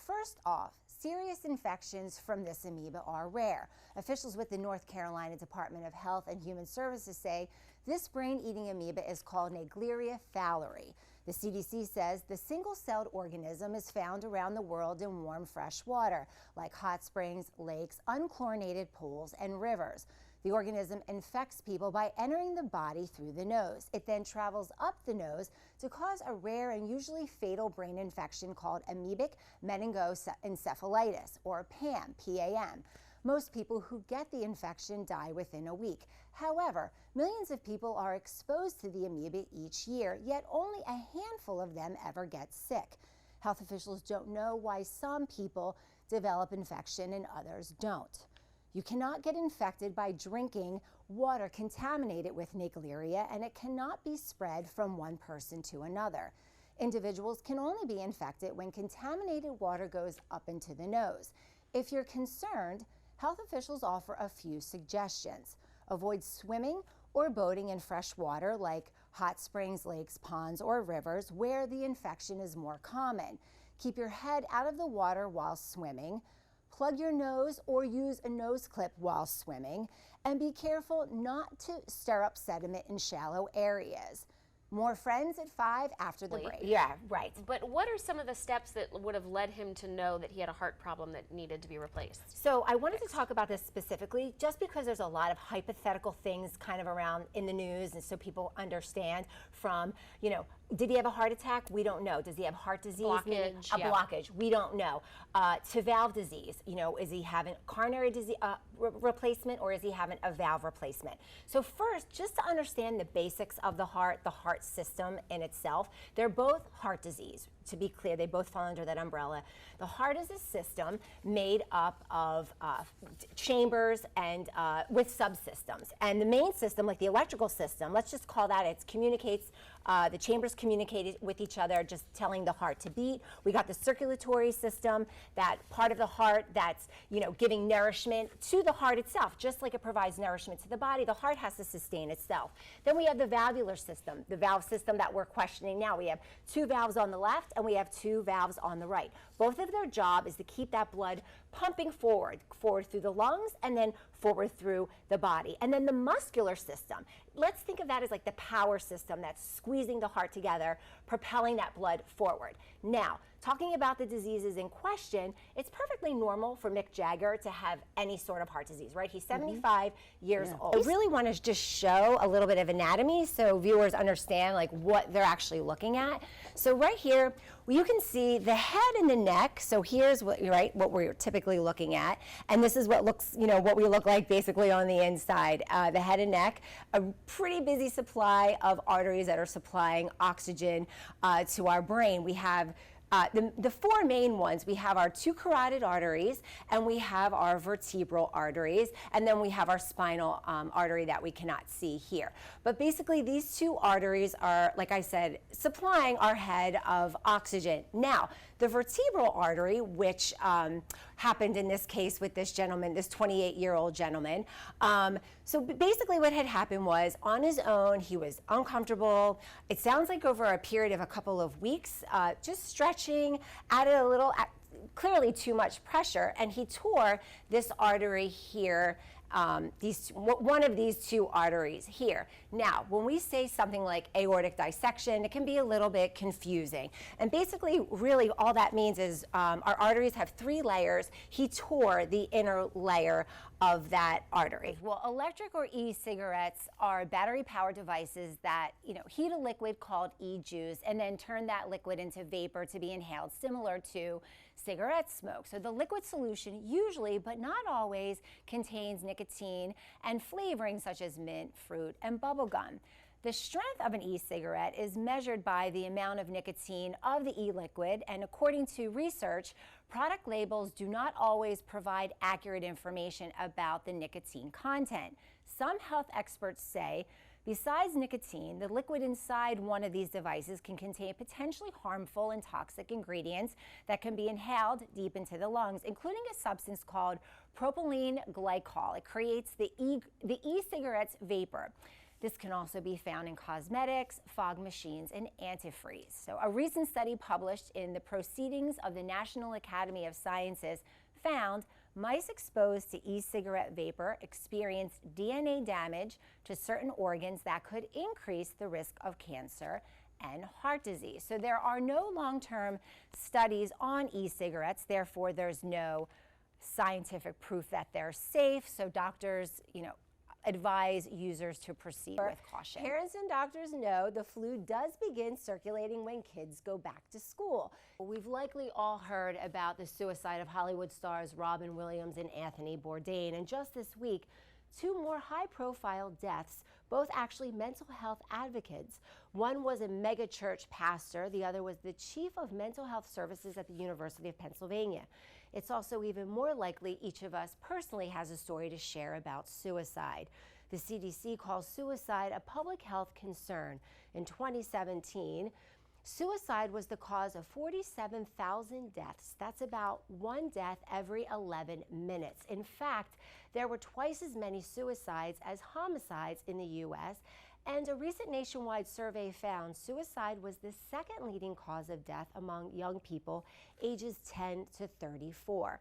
first off, serious infections from this amoeba are rare. Officials with the North Carolina Department of Health and Human Services say this brain-eating amoeba is called Naegleria fowleri. The CDC says the single-celled organism is found around the world in warm, fresh water, like hot springs, lakes, unchlorinated pools, and rivers. The organism infects people by entering the body through the nose. It then travels up the nose to cause a rare and usually fatal brain infection called amoebic meningoencephalitis, or PAM, P-A-M. Most people who get the infection die within a week. However, millions of people are exposed to the amoeba each year, yet only a handful of them ever get sick. Health officials don't know why some people develop infection and others don't. You cannot get infected by drinking water contaminated with Naegleria, and it cannot be spread from one person to another. Individuals can only be infected when contaminated water goes up into the nose. If you're concerned, health officials offer a few suggestions. Avoid swimming or boating in fresh water like hot springs, lakes, ponds, or rivers where the infection is more common. Keep your head out of the water while swimming. Plug your nose or use a nose clip while swimming, and be careful not to stir up sediment in shallow areas. More Friends at 5 after the break. Yeah, right. But what are some of the steps that would have led him to know that he had a heart problem that needed to be replaced? So I wanted to talk about this specifically just because there's a lot of hypothetical things kind of around in the news, and so people understand from, you know, did he have a heart attack? We don't know. Does he have heart disease? Blockage. Blockage. We don't know. To valve disease, you know, is he having coronary disease replacement, or is he having a valve replacement? So first, just to understand the basics of the heart system in itself, they're both heart disease. To be clear, they both fall under that umbrella. The heart is a system made up of chambers and with subsystems. And the main system, like the electrical system, let's just call that, it communicates, the chambers communicate with each other, just telling the heart to beat. We got the circulatory system, that part of the heart that's, you know, giving nourishment to the heart itself. Just like it provides nourishment to the body, the heart has to sustain itself. Then we have the valvular system, the valve system that we're questioning now. We have 2 valves on the left and we have 2 valves on the right. Both of their job is to keep that blood pumping forward through the lungs and then forward through the body. And then the muscular system, let's think of that as like the power system that's squeezing the heart together, propelling that blood forward. Now, talking about the diseases in question, it's perfectly normal for Mick Jagger to have any sort of heart disease, right? He's 75 years old. I really want to just show a little bit of anatomy so viewers understand like what they're actually looking at. So right here, you can see the head and the neck. So here's what, right, what we're typically looking at. And this is what looks, you know, what we look like basically on the inside. The head and neck, a pretty busy supply of arteries that are supplying oxygen to our brain. We have the 4 main ones. We have our 2 carotid arteries, and we have our vertebral arteries, and then we have our spinal artery that we cannot see here. But basically these 2 arteries are, like I said, supplying our head of oxygen. Now, the vertebral artery, which happened in this case with this gentleman, this 28-year-old gentleman. So basically what had happened was, on his own, he was uncomfortable. It sounds like over a period of a couple of weeks, just stretching, added a little, clearly too much pressure, and he tore this artery here, one of these 2 arteries here. Now, when we say something like aortic dissection, it can be a little bit confusing. And basically, really, all that means is our arteries have 3 layers. He tore the inner layer of that artery. Well, electric or e-cigarettes are battery-powered devices that, you know, heat a liquid called e-juice and then turn that liquid into vapor to be inhaled, similar to cigarette smoke. So the liquid solution usually, but not always, contains nicotine and flavoring such as mint, fruit, and bubble gum. The strength of an e-cigarette is measured by the amount of nicotine of the e-liquid, and according to research, product labels do not always provide accurate information about the nicotine content. Some health experts say, besides nicotine, the liquid inside one of these devices can contain potentially harmful and toxic ingredients that can be inhaled deep into the lungs, including a substance called propylene glycol. It creates the e-cigarette's vapor. This can also be found in cosmetics, fog machines, and antifreeze. So a recent study published in the Proceedings of the National Academy of Sciences found mice exposed to e-cigarette vapor experienced DNA damage to certain organs that could increase the risk of cancer and heart disease. So there are no long-term studies on e-cigarettes, therefore there's no scientific proof that they're safe, so doctors, advise users to proceed with caution. Parents and doctors know the flu does begin circulating when kids go back to school. We've likely all heard about the suicide of Hollywood stars Robin Williams and Anthony Bourdain, and just this week, 2 more high-profile deaths, both actually mental health advocates. One was a mega-church pastor, the other was the chief of mental health services at the University of Pennsylvania. It's also even more likely each of us personally has a story to share about suicide. The CDC calls suicide a public health concern. In 2017, suicide was the cause of 47,000 deaths. That's about 1 death every 11 minutes. In fact, there were twice as many suicides as homicides in the U.S., and a recent nationwide survey found suicide was the second leading cause of death among young people ages 10 to 34.